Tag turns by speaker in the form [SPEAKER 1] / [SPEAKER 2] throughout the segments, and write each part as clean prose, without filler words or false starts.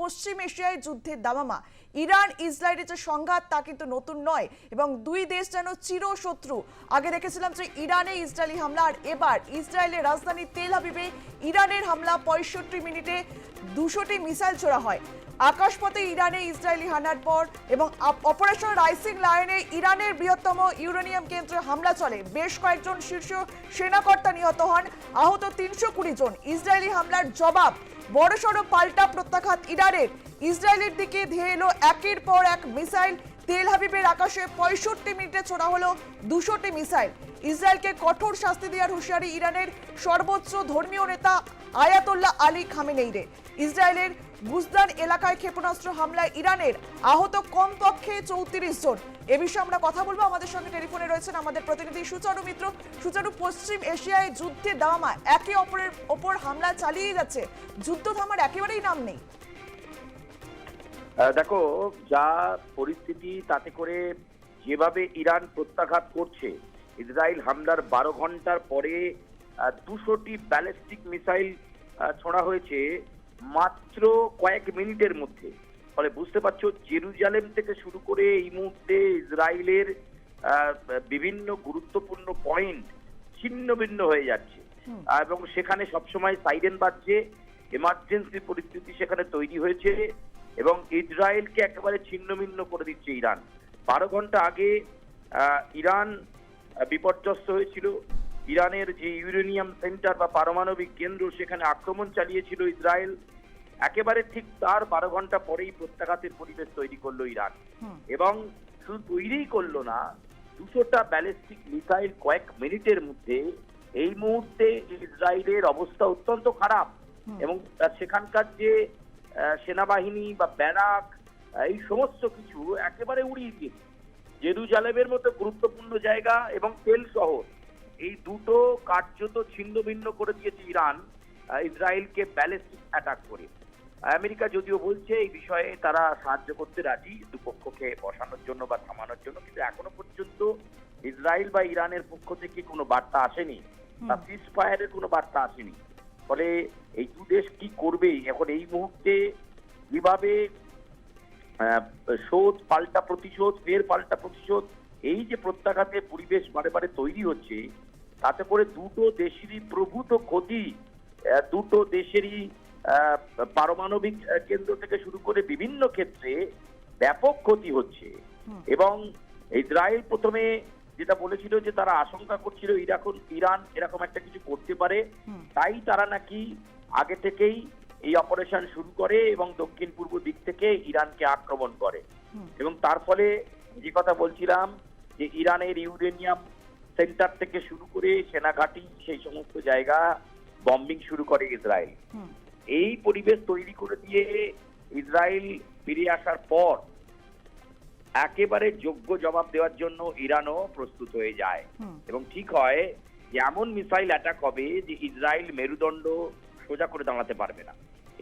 [SPEAKER 1] পশ্চিম এশিয়ায় যুদ্ধের দামামা। ইরান ইসরায়েলের যে সংঘাত তা কিন্তু নতুন নয় এবং দুই দেশ যেন চিরশত্রু। আগে দেখেছিলাম যে ইরানে ইসরায়েলি হামলা, আর এবার ইসরায়েলের রাজধানী তেল আবিবে ইরানের হামলা। 65 মিনিটে 200টি মিসাইল ছোড়া হয় আকাশপথে ইরানে ইসরায়েলি হানার পর, এবং অপারেশন রাইজিং লায়নে ইরানের বৃহত্তম ইউরেনিয়াম কেন্দ্রে হামলা চলে। বেশ কয়েকজন শীর্ষ সেনাকর্তা নিহত হন, আহত 320 জন। ইসরায়েলি হামলার জবাব বড়সড় পাল্টা প্রত্যাঘাত ইরানের। ইসরায়েলের দিকে ধেয়ে এলো একের পর এক মিসাইল। তেল আবিবের আকাশে 65 মিনিটে ছোড়া হলো 200টি মিসাইল। ইসরায়েলকে কঠোর শাস্তি দেওয়ার হুঁশিয়ারি ইরানের সর্বোচ্চ ধর্মীয় নেতা আয়াতোল্লাহ আলী খামেনেইর। ইসরায়েলের গুজদান এলাকায় ক্ষেপণাস্ত্র হামলায় ইরানের আহত কমপক্ষে 34 জন। এ বিষয়ে আমরা কথা বলবো। আমাদের সঙ্গে টেলিফোনে রয়েছেন আমাদের প্রতিনিধি সুচারু মিত্র। সুচারু, পশ্চিম এশিয়ায় যুদ্ধের দামামা, একে অপরের ওপর হামলা চালিয়ে যাচ্ছে, যুদ্ধ থামার একেবারেই নাম নেই।
[SPEAKER 2] দেখো, যা পরিস্থিতি তাতে করে যেভাবে ইরান প্রত্যাঘাত করছে, ইসরায়েল হামলার 12 ঘন্টার পরে 200টি ব্যালিস্টিক মিসাইল ছোড়া হয়েছে মাত্র কয়েক মিনিটের মধ্যে। ফলে বুঝতে পারছো জেরুজালেম থেকে শুরু করে এই মুহূর্তে ইসরায়েলের বিভিন্ন গুরুত্বপূর্ণ পয়েন্ট ছিন্ন ভিন্ন হয়ে যাচ্ছে এবং সেখানে সবসময় সাইরেন বাজছে। এমার্জেন্সি পরিস্থিতি সেখানে তৈরি হয়েছে এবং ইসরায়েলকে একেবারে ছিন্ন ভিন্ন করে দিচ্ছে ইরান। 12 ঘন্টা আগে ইরান বিপর্যস্ত হয়েছিল। ইরানের যে ইউরেনিয়াম সেন্টার বা পারমাণবিক কেন্দ্র, সেখানে আক্রমণ চালিয়েছিল ইসরায়েল। একেবারে ঠিক তার 12 ঘন্টা পরেই প্রত্যাঘাতের পরিবেশ তৈরি করলো ইরান, এবং শুধু তৈরিই করলো না, 200টা ব্যালিস্টিক মিসাইল কয়েক মিনিটের মধ্যে। এই মুহূর্তে ইসরায়েলের অবস্থা অত্যন্ত খারাপ এবং সেখানকার যে সেনাবাহিনী বা ব্যারাক, এই সমস্ত কিছু একেবারে উড়িয়ে দিয়েছে। জেরুজালেমের মতো গুরুত্বপূর্ণ জায়গা এবং তেল শহর, এই দুটো কার্যত ছিন্ন ভিন্ন করে দিয়েছে ইরান ইসরায়েলকে ব্যালিস্টিক অ্যাটাক করে। আমেরিকা যদিও বলছে এই বিষয়ে তারা সাহায্য করতে রাজি, দুপক্ষকে বসানোর জন্য বা থামানোর জন্য, কিন্তু এখনো পর্যন্ত ইসরায়েল বা ইরানের পক্ষ থেকে কোনো বার্তা আসেনি বা সিজ ফায়ারের কোনো বার্তা আসেনি। ফলে এই দু দেশ কি করবে এখন এই মুহূর্তে, কিভাবে শোধ পাল্টা প্রতিশোধ, ফের পাল্টা প্রতিশোধ, এই যে প্রত্যাঘাতের পরিবেশ বারে বারে তৈরি হচ্ছে, তাতে করে দুটো দেশেরই প্রভূত ক্ষতি। দুটো দেশেরই পারমাণবিক কেন্দ্র থেকে শুরু করে বিভিন্ন ক্ষেত্রে ব্যাপক ক্ষতি হচ্ছে। এবং ইসরায়েল প্রথমে যেটা বলেছিল যে তারা আশঙ্কা করছিল ইরান এরকম একটা কিছু করতে পারে, তাই তারা নাকি আগে থেকেই এই অপারেশন শুরু করে এবং দক্ষিণ পূর্ব দিক থেকে ইরানকে আক্রমণ করে। এবং তার ফলে যে কথা বলছিলাম যে ইরানের ইউরেনিয়াম সেন্টার থেকে শুরু করে সেনাঘাঁটি, সেই সমস্ত জায়গা বম্বিং শুরু করে ইসরায়েল। এই পরিবেশ তৈরি করে দিয়ে ইসরায়েল ফিরে আসার পর একেবারে যোগ্য জবাব দেওয়ার জন্য ইরানও প্রস্তুত হয়ে যায় এবং ঠিক হয় যে এমন মিসাইল অ্যাটাক হবে যে ইসরায়েল মেরুদণ্ড সোজা করে দাঁড়াতে পারবে না।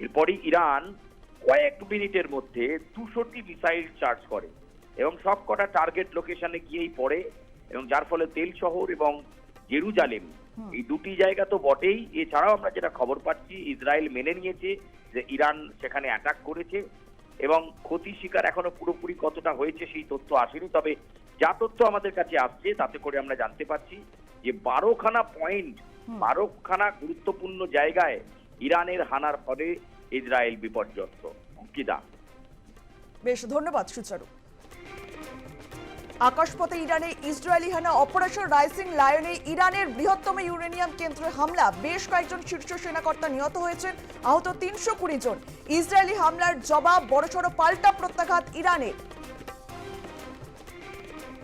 [SPEAKER 2] এরপরই ইরান কয়েক মিনিটের মধ্যে 200টি মিসাইল চার্জ করে এবং সব কটা টার্গেট লোকেশনে গিয়েই পড়ে, এবং যার ফলে তেল শহর এবং জেরুজালেম, এই দুটি জায়গা তো বটেই, এছাড়াও আমরা যেটা খবর পাচ্ছি ইসরায়েল মেনে নিয়েছে যে ইরান সেখানে অ্যাটাক করেছে এবং ক্ষতি শিকার এখনো পুরোপুরি কতটা হয়েছে সেই তথ্য আসেনি। তবে যা তথ্য আমাদের কাছে আসছে তাতে করে আমরা জানতে পারছি যে 12খানা পয়েন্ট, 12খানা গুরুত্বপূর্ণ জায়গায় ইরানের হানার ফলে ইসরায়েল বিপর্যস্ত। অঙ্কিতা,
[SPEAKER 1] বেশ ধন্যবাদ সুচারু। আকাশপথে ইরানে ইসরায়েলি হানা, অপারেশন রাইজিং লায়নে ইরানের বৃহত্তম ইউরেনিয়াম কেন্দ্রে হামলা। বেশ কয়েকজন শীর্ষ সেনাকর্তা নিহত হয়েছেন, আহত 320 জন। ইসরায়েলি হামলার জবাব বড়সড় পাল্টা প্রত্যাঘাত ইরানের।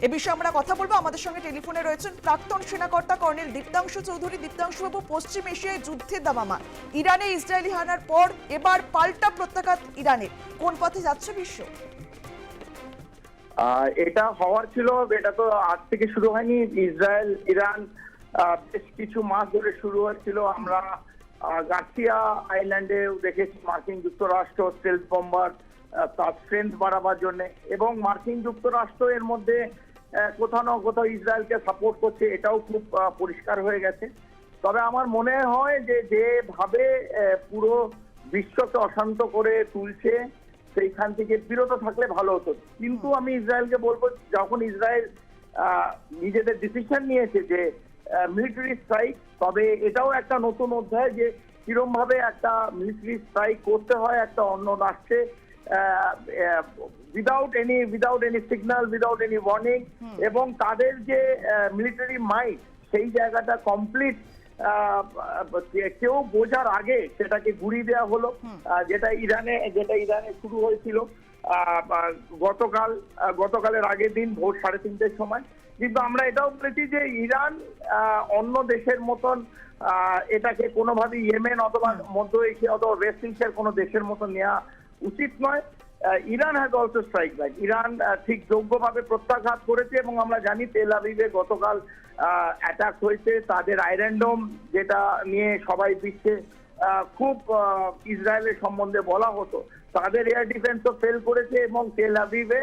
[SPEAKER 1] এ বিষয়ে আমরা কথা বলবো। আমাদের সঙ্গে টেলিফোনে রয়েছেন প্রাক্তন সেনাকর্তা কর্নেল দীপ্তাংশু চৌধুরী। দীপ্তাংশুবাবু, পশ্চিম এশিয়ায় যুদ্ধের দামামা, ইরানে ইসরায়েলি হানার পর এবার পাল্টা প্রত্যাঘাত ইরানের। কোন পথে যাচ্ছে বিশ্ব?
[SPEAKER 3] এটা হওয়ার ছিল, এটা তো আজ থেকে শুরু হয়নি। ইসরায়েল ইরান বেশ কিছু মাস ধরে শুরু হয়েছিল। আমরা গার্সিয়া আইল্যান্ডে দেখেছি মার্কিন যুক্তরাষ্ট্র স্টেলথ বম্বার তার স্ট্রেংথ বাড়াবার জন্য, এবং মার্কিন যুক্তরাষ্ট্র এর মধ্যে কোথাও না কোথাও ইসরায়েলকে সাপোর্ট করছে, এটাও খুব পরিষ্কার হয়ে গেছে। তবে আমার মনে হয় যে যেভাবে পুরো বিশ্বকে অশান্ত করে তুলছে, সেইখান থেকে বিরত থাকলে ভালো হতো। কিন্তু আমি ইসরায়েলকে বলবো, যখন ইসরায়েল নিজেদের ডিসিশন নিয়েছে যে মিলিটারি স্ট্রাইক, তবে এটাও একটা নতুন অধ্যায় যে কিরম ভাবে একটা মিলিটারি স্ট্রাইক করতে হয় একটা অন্য রাষ্ট্রে without any signal, without any warning, এবং তাদের যে মিলিটারি মাইট সেই জায়গাটা কমপ্লিট কেউ বোঝার আগে সেটাকে গুড়িয়ে দেওয়া হলো, যেটা ইরানে শুরু হয়েছিল গতকালের আগের দিন ভোর 3:30-র সময়। কিন্তু আমরা এটাও বলেছি যে ইরান অন্য দেশের মতন এটাকে কোনোভাবে ইয়েমেন অথবা মধ্য এশিয়া অথবা ওয়েস্ট এশিয়ার কোনো দেশের মতো নেওয়া উচিত নয়। Iran has also strike back. Iran ঠিক যোগ্যভাবে প্রত্যাঘাত করেছে, এবং আমরা জানি তেল আবিবে গতকাল অ্যাটাক হয়েছে, তাদের আয়রন ডোম, যেটা নিয়ে সবাই বিশ্বে খুব ইসরায়েলের সম্বন্ধে বলা হতো, তাদের এয়ার ডিফেন্সও ফেল করেছে, এবং তেল আবিবে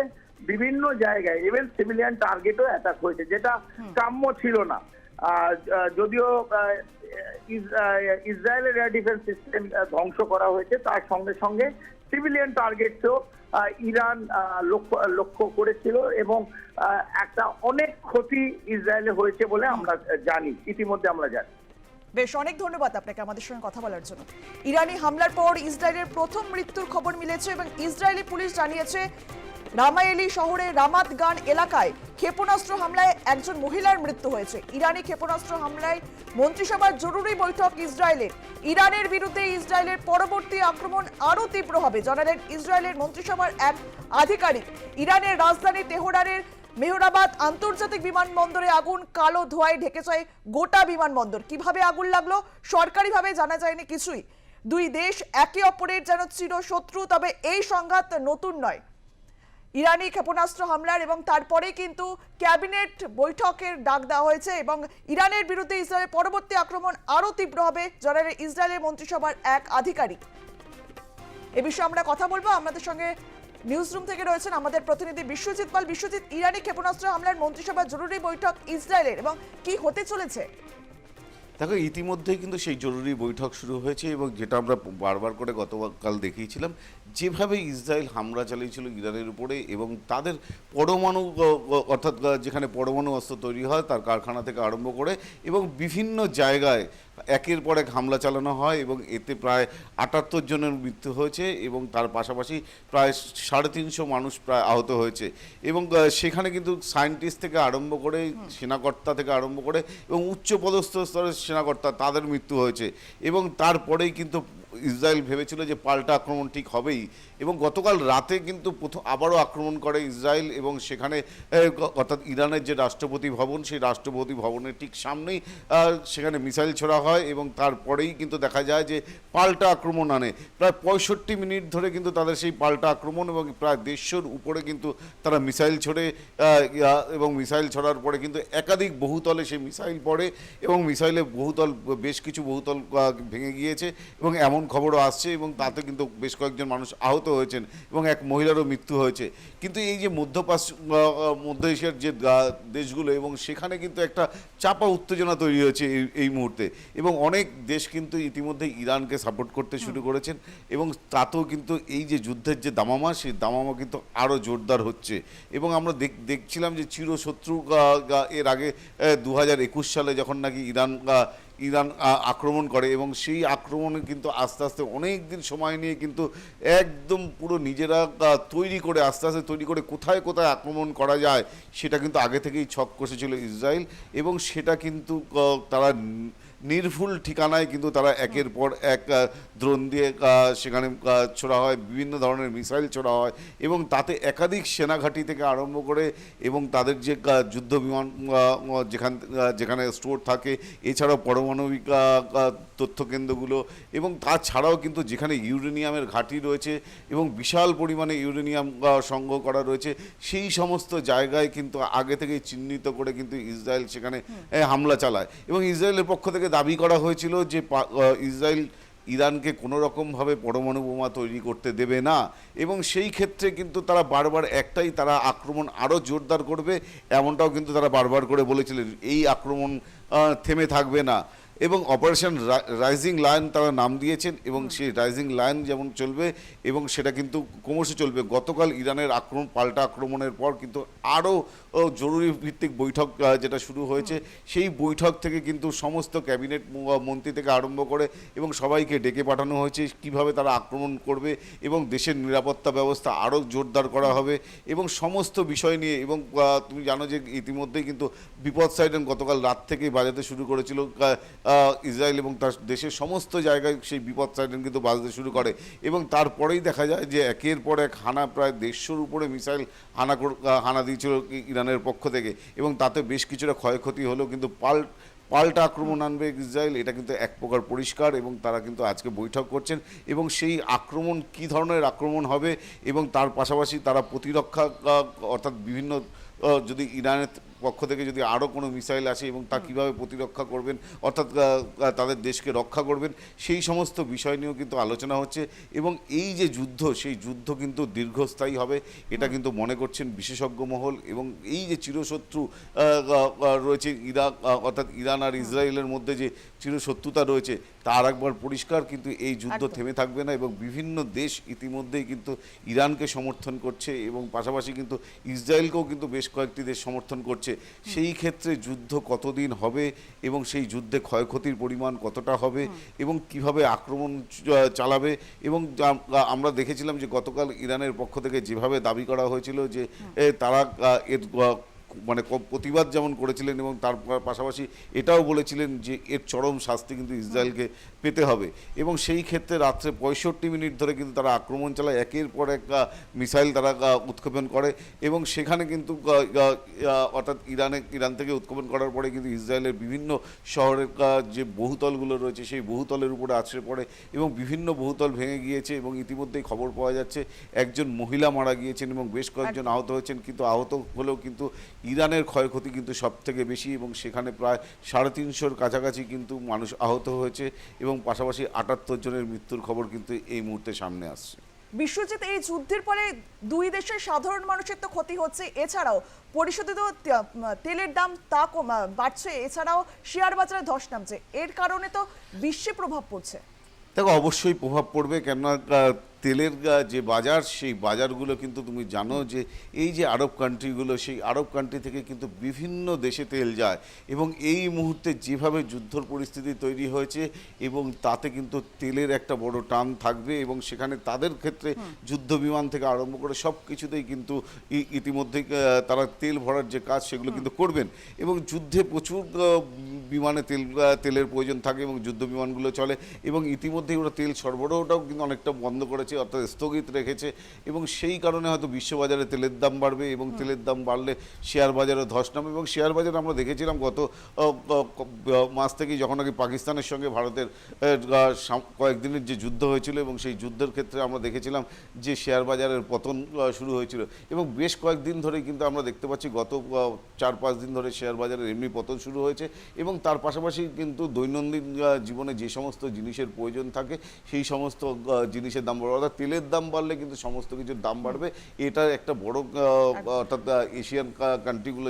[SPEAKER 3] বিভিন্ন জায়গায় ইভেন সিভিলিয়ান টার্গেটও অ্যাটাক হয়েছে, যেটা কাম্য ছিল না। যদিও ইসরায়েলের এয়ার ডিফেন্স সিস্টেম ধ্বংস করা হয়েছে, তার সঙ্গে সঙ্গে সিভিলিয়ান টার্গেটসও ইরান লক্ষ্য করেছিল, এবং একটা অনেক ক্ষতি ইসরায়েলে হয়েছে বলে আমরা জানি, ইতিমধ্যে আমরা জানি।
[SPEAKER 1] বেশ, অনেক ধন্যবাদ আপনাকে আমাদের সঙ্গে কথা বলার জন্য। ইরানি হামলার পর ইসরায়েলের প্রথম মৃত্যুর খবর মিলেছে, এবং ইসরায়েলি পুলিশ জানিয়েছে রামায়েলি শহরের রামাত গান এলাকায় ক্ষেপণাস্ত্র হামলায় একজন মহিলার মৃত্যু হয়েছে। ইরানি ক্ষেপণাস্ত্র হামলায় মন্ত্রিসভার জরুরি বৈঠক ইসরায়েলের। ইরানের বিরুদ্ধে ইসরায়েলের পরবর্তী আক্রমণ আরও তীব্র হবে জানালেন ইসরায়েলের মন্ত্রিসভার এক আধিকারিক। ইরানের রাজধানী তেহরানের মেহরাবাদ আন্তর্জাতিক বিমানবন্দরে আগুন, কালো ধোঁয়ায় ঢেকে যায় গোটা বিমানবন্দর। কিভাবে আগুন লাগলো সরকারিভাবে জানা যায়নি কিছুই। দুই দেশ একে অপরের যেন চিরশত্রু, তবে এই সংঘাত নতুন নয়। ইরানি ক্ষেপণাস্ত্র হামলার এবং তারপরে কিন্তু ক্যাবিনেট বৈঠকের ডাক দেওয়া হয়েছে, এবং ইরানের বিরুদ্ধে ইসরায়েলের পরবর্তী আক্রমণ আরও তীব্র হবে জানালেন ইসরায়েলের মন্ত্রিসভার এক আধিকারিক। এ বিষয়ে আমরা কথা বলবো। আমাদের সঙ্গে নিউজ রুম থেকে রয়েছেন আমাদের প্রতিনিধি বিশ্বজিৎ পাল। বিশ্বজিৎ, ইরানি ক্ষেপণাস্ত্র হামলার মন্ত্রিসভার জরুরি বৈঠক ইসরায়েলের, এবং কি হতে চলেছে?
[SPEAKER 4] দেখো, ইতিমধ্যেই কিন্তু সেই জরুরি বৈঠক শুরু হয়েছে, এবং যেটা আমরা বারবার করে গতকাল দেখিয়েছিলাম, যেভাবে ইসরায়েল হামলা চালিয়েছিল ইরানের উপরে, এবং তাদের পরমাণু অর্থাৎ যেখানে পরমাণু অস্ত্র তৈরি হয় তার কারখানা থেকে আরম্ভ করে, এবং বিভিন্ন জায়গায় একের পর এক হামলা চালানো হয়, এবং এতে প্রায় 78 জনের মৃত্যু হয়েছে, এবং তার পাশাপাশি প্রায় 350 মানুষ প্রায় আহত হয়েছে। এবং সেখানে কিন্তু সায়েন্টিস্ট থেকে আরম্ভ করে, সেনাকর্তা থেকে আরম্ভ করে, এবং উচ্চপদস্থ স্তরের সেনাকর্তা, তাদের মৃত্যু হয়েছে। এবং তারপরেই কিন্তু ইসরায়েল ভেবেছিল যে পাল্টা আক্রমণ ঠিক হবেই, এবং গতকাল রাতে কিন্তু আবারও আক্রমণ করে ইসরায়েল, এবং সেখানে অর্থাৎ ইরানের যে রাষ্ট্রপতি ভবন, সেই রাষ্ট্রপতি ভবনের ঠিক সামনেই সেখানে মিসাইল ছোড়া হয়, এবং তারপরেই কিন্তু দেখা যায় যে পাল্টা আক্রমণ আনে। প্রায় 65 মিনিট ধরে কিন্তু তাদের সেই পাল্টা আক্রমণ, এবং প্রায় 150-র উপরে কিন্তু তারা মিসাইল ছোড়ে, এবং মিসাইল ছোড়ার পরে কিন্তু একাধিক বহুতলে সেই মিসাইল পড়ে, এবং মিসাইলে বেশ কিছু বহুতল ভেঙে গিয়েছে, এবং এমন খবরও আসছে, এবং তাতে কিন্তু বেশ কয়েকজন মানুষ আহত হয়েছেন, এবং এক মহিলারও মৃত্যু হয়েছে। কিন্তু এই যে মধ্য এশিয়ার যে দেশগুলো, এবং সেখানে কিন্তু একটা চাপা উত্তেজনা তৈরি হয়েছে এই মুহূর্তে, এবং অনেক দেশ কিন্তু ইতিমধ্যে ইরানকে সাপোর্ট করতে শুরু করেছেন, এবং তাতেও কিন্তু এই যে যুদ্ধের যে দামামা, সেই দামামা কিন্তু আরও জোরদার হচ্ছে। এবং আমরা দেখছিলাম যে চিরশত্রু এর আগে 2021 সালে যখন নাকি ইরান আক্রমণ করে, এবং সেই আক্রমণে কিন্তু আস্তে আস্তে অনেক দিন সময় নিয়ে কিন্তু একদম পুরো নিজেরা আস্তে আস্তে তৈরি করে কোথায় কোথায় আক্রমণ করা যায় সেটা কিন্তু আগে থেকেই ছক কষেছিল ইসরায়েল, এবং সেটা কিন্তু তারা নির্ভুল ঠিকানায় কিন্তু তারা একের পর এক ড্রোন দিয়ে সেখানে ছোড়া হয়, বিভিন্ন ধরনের মিসাইল ছোড়া হয়, এবং তাতে একাধিক সেনাঘাঁটি থেকে আরম্ভ করে, এবং তাদের যে যুদ্ধ বিমান যেখানে স্টোর থাকে, এছাড়াও পারমাণবিক তথ্যকেন্দ্রগুলো, এবং তাছাড়াও কিন্তু যেখানে ইউরেনিয়ামের ঘাঁটি রয়েছে, এবং বিশাল পরিমাণে ইউরেনিয়াম সংগ্রহ করা রয়েছে, সেই সমস্ত জায়গায় কিন্তু আগে থেকেই চিহ্নিত করে কিন্তু ইসরায়েল সেখানে হামলা চালায়। এবং ইসরায়েলের পক্ষ থেকে দাবি করা হয়েছিল যে ইসরায়েল ইরানকে কোনো রকমভাবে পরমাণু বোমা তৈরি করতে দেবে না, এবং সেই ক্ষেত্রে কিন্তু তারা বারবার তারা আক্রমণ আরও জোরদার করবে, এমনটাও কিন্তু তারা বারবার করে বলেছিলেন। এই আক্রমণ থেমে থাকবে না, এবং অপারেশন রাইজিং লায়ন তারা নাম দিয়েছেন এবং সেই রাইজিং লায়ন যেমন চলবে এবং সেটা কিন্তু ক্রমশ চলবে। গতকাল ইরানের পাল্টা আক্রমণের পর কিন্তু আরও জরুরি ভিত্তিক বৈঠক যেটা শুরু হয়েছে, সেই বৈঠক থেকে কিন্তু সমস্ত ক্যাবিনেট মন্ত্রী থেকে আরম্ভ করে এবং সবাইকে ডেকে পাঠানো হয়েছে কিভাবে তারা আক্রমণ করবে এবং দেশের নিরাপত্তা ব্যবস্থা আরও জোরদার করা হবে এবং সমস্ত বিষয় নিয়ে। এবং তুমি জানো যে ইতিমধ্যেই কিন্তু বিপদ সাইরেন গতকাল রাত থেকেই বাজাতে শুরু করেছিল ইসরায়েল এবং তার দেশের সমস্ত জায়গায় সেই বিপদ সাইরেন কিন্তু বাজতে শুরু করে এবং তারপরেই দেখা যায় যে একের পর এক হানা, প্রায় 150-র উপরে মিসাইল হানা দিয়েছিল ইরানের পক্ষ থেকে এবং তাতে বেশ কিছুটা ক্ষয়ক্ষতি হলেও কিন্তু পাল্টা আক্রমণ আনবে ইসরায়েল, এটা কিন্তু এক প্রকার পরিষ্কার। এবং তারা কিন্তু আজকে বৈঠক করছেন এবং সেই আক্রমণ কী ধরনের আক্রমণ হবে এবং তার পাশাপাশি তারা প্রতিরক্ষা অর্থাৎ বিভিন্ন যদি ইরানের পক্ষ থেকে যদি আরও কোনো মিসাইল আসে এবং তা কীভাবে প্রতিরক্ষা করবেন অর্থাৎ তাদের দেশকে রক্ষা করবেন, সেই সমস্ত বিষয় নিয়েও কিন্তু আলোচনা হচ্ছে। এবং এই যে যুদ্ধ, সেই যুদ্ধ কিন্তু দীর্ঘস্থায়ী হবে এটা কিন্তু মনে করছেন বিশেষজ্ঞ মহল। এবং এই যে চিরশত্রু রয়েছে অর্থাৎ ইরান আর ইসরায়েলের মধ্যে যে চিরশত্রুতা রয়েছে তার একবার পরিষ্কার, কিন্তু এই যুদ্ধ থেমে থাকবে না এবং বিভিন্ন দেশ ইতিমধ্যেই কিন্তু ইরানকে সমর্থন করছে এবং পাশাপাশি কিন্তু ইসরায়েলকেও কিন্তু বেশ কয়েকটি দেশ সমর্থন করছে। সেই ক্ষেত্রে যুদ্ধ কতদিন হবে এবং সেই যুদ্ধে ক্ষয়ক্ষতির পরিমাণ কতটা হবে এবং কিভাবে আক্রমণ চালাবে। এবং আমরা দেখেছিলাম যে গতকাল ইরানের পক্ষ থেকে যেভাবে দাবি করা হয়েছিল যে তারা এর মানে প্রতিবাদ যেমন করেছিলেন এবং তার পাশাপাশি এটাও বলেছিলেন যে এর চরম শাস্তি কিন্তু ইসরায়েলকে পেতে হবে। এবং সেই ক্ষেত্রে রাত্রে 65 মিনিট ধরে কিন্তু তারা আক্রমণ চালায়, একের পর এক মিসাইল তারা উৎক্ষেপণ করে এবং সেখানে কিন্তু অর্থাৎ ইরান থেকে উৎক্ষেপণ করার পরে কিন্তু ইসরায়েলের বিভিন্ন শহরের যে বহুতলগুলো রয়েছে সেই বহুতলের উপরে আছড়ে পড়ে এবং বিভিন্ন বহুতল ভেঙে গিয়েছে এবং ইতিমধ্যেই খবর পাওয়া যাচ্ছে একজন মহিলা মারা গিয়েছেন এবং বেশ কয়েকজন আহত হয়েছেন। কিন্তু আহত হলেও কিন্তু ইরানের ক্ষয়ক্ষতি কিন্তু সব থেকে বেশি এবং সেখানে প্রায় 350-র কাছাকাছি কিন্তু মানুষ আহত হয়েছে এবং পাশাপাশি 78 জনের মৃত্যুর খবর কিন্তু এই মুহূর্তে সামনে আসছে।
[SPEAKER 1] বিশ্বজিৎ, এই যুদ্ধের ফলে দুই দেশের সাধারণ মানুষের তো ক্ষতি হচ্ছে, এছাড়াও পরিশোধিত তেলের দাম তা বাড়ছে, এছাড়াও শেয়ার বাজারে ধস নামছে, এর কারণে তো বিশ্বে প্রভাব পড়ছে।
[SPEAKER 4] দেখো, অবশ্যই প্রভাব পড়বে, কেননা তেলের যে বাজার, সেই বাজারগুলো কিন্তু তুমি জানো যে এই যে আরব কান্ট্রিগুলো, সেই আরব কান্ট্রি থেকে কিন্তু বিভিন্ন দেশে তেল যায় এবং এই মুহূর্তে যেভাবে যুদ্ধর পরিস্থিতি তৈরি হয়েছে এবং তাতে কিন্তু তেলের একটা বড় টান থাকবে এবং সেখানে তাদের ক্ষেত্রে যুদ্ধ বিমান থেকে আরম্ভ করে সব কিছুতেই কিন্তু ইতিমধ্যেই তারা তেল ভরার যে কাজ সেগুলো কিন্তু করবেন এবং যুদ্ধে প্রচুর বিমানে তেলের প্রয়োজন থাকে এবং যুদ্ধ বিমানগুলো চলে এবং ইতিমধ্যেই ওরা তেল সরবরাহটাও কিন্তু অনেকটা বন্ধ করেছে, অর্থাৎ স্থগিত রেখেছে এবং সেই কারণে হয়তো বিশ্ববাজারে তেলের দাম বাড়বে এবং তেলের দাম বাড়লে শেয়ার বাজারে ধস নামে। এবং শেয়ার বাজারে আমরা দেখেছিলাম গত মাস থেকেই যখন নাকি পাকিস্তানের সঙ্গে ভারতের কয়েকদিনের যে যুদ্ধ হয়েছিল এবং সেই যুদ্ধের ক্ষেত্রে আমরা দেখেছিলাম যে শেয়ার বাজারের পতন শুরু হয়েছিল এবং বেশ কয়েকদিন ধরেই কিন্তু আমরা দেখতে পাচ্ছি গত 4-5 দিন ধরে শেয়ার বাজারের এমনি পতন শুরু হয়েছে এবং তার পাশাপাশি কিন্তু দৈনন্দিন জীবনে যে সমস্ত জিনিসের প্রয়োজন থাকে সেই সমস্ত জিনিসের দাম বাড়বে, অর্থাৎ তেলের দাম বাড়লে কিন্তু সমস্ত কিছুর দাম বাড়বে। এটা একটা বড় অর্থাৎ এশিয়ান কান্ট্রিগুলো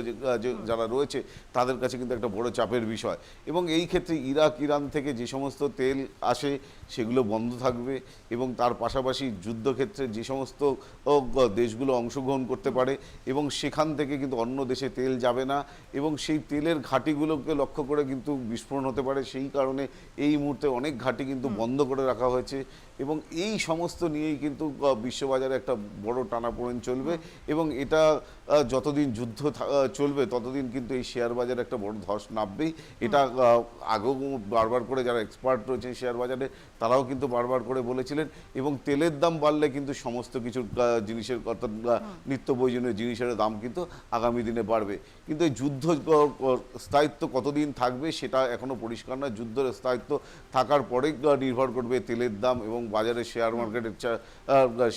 [SPEAKER 4] যারা রয়েছে তাদের কাছে কিন্তু একটা বড় চাপের বিষয় এবং এই ক্ষেত্রে ইরান থেকে যে সমস্ত তেল আসে সেগুলো বন্ধ থাকবে এবং তার পাশাপাশি যুদ্ধক্ষেত্রে যে সমস্ত দেশগুলো অংশগ্রহণ করতে পারে এবং সেখান থেকে কিন্তু অন্য দেশে তেল যাবে না এবং সেই তেলের ঘাঁটিগুলোকে লক্ষ্য করে কিন্তু বিস্ফোরণ হতে পারে। সেই কারণে এই মুহূর্তে অনেক ঘাঁটি কিন্তু বন্ধ করে রাখা হয়েছে এবং এই সমস্ত নিয়েই কিন্তু বিশ্ববাজারে একটা বড় টানাপোড়েন চলবে এবং এটা যতদিন যুদ্ধ চলবে ততদিন কিন্তু এই শেয়ার বাজারে একটা বড় ধস নামবেই। এটা আগেও বারবার করে যারা এক্সপার্ট রয়েছে শেয়ার বাজারে তারাও কিন্তু বারবার করে বলেছিলেন এবং তেলের দাম বাড়লে কিন্তু সমস্ত কিছুর জিনিসের অর্থাৎ নিত্য প্রয়োজনীয় জিনিসের দাম কিন্তু আগামী দিনে বাড়বে। কিন্তু এই যুদ্ধ স্থায়িত্ব কতদিন থাকবে সেটা এখনও পরিষ্কার নয়। যুদ্ধের স্থায়িত্ব থাকার পরে নির্ভর করবে তেলের দাম এবং বাজারে শেয়ার মার্কেটের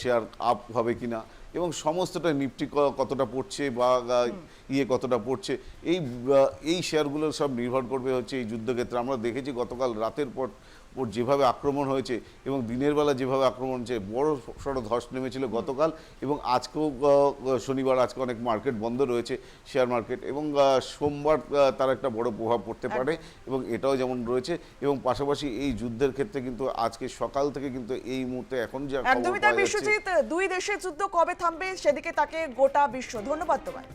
[SPEAKER 4] শেয়ার আপ হবে কিনা এবং সমস্তটা নিফটি কতটা পড়ছে বা কতটা পড়ছে এই শেয়ারগুলোর সব নির্ভর করবে হচ্ছে এই যুদ্ধক্ষেত্রে। আমরা দেখেছি গতকাল রাতের পর ওর যেভাবে আক্রমণ হয়েছে এবং দিনের বেলা যেভাবে আক্রমণ হয়েছে, বড় সড়ো ধস নেমেছিল গতকাল এবং আজকেও শনিবার, আজকে অনেক মার্কেট বন্ধ রয়েছে, শেয়ার মার্কেট, এবং সোমবার তার একটা বড় প্রভাব পড়তে পারে এবং এটাও যেমন রয়েছে। এবং পাশাপাশি এই যুদ্ধের ক্ষেত্রে কিন্তু আজকে সকাল থেকে কিন্তু এই মুহূর্তে এখন যা খবর
[SPEAKER 1] একদমই তাই
[SPEAKER 4] পাওয়া যাচ্ছে,
[SPEAKER 1] বিশ্বজিৎ, দুই দেশের যুদ্ধ কবে থামবে সেদিকে তাকে গোটা বিশ্ব। ধন্যবাদ তোমায়।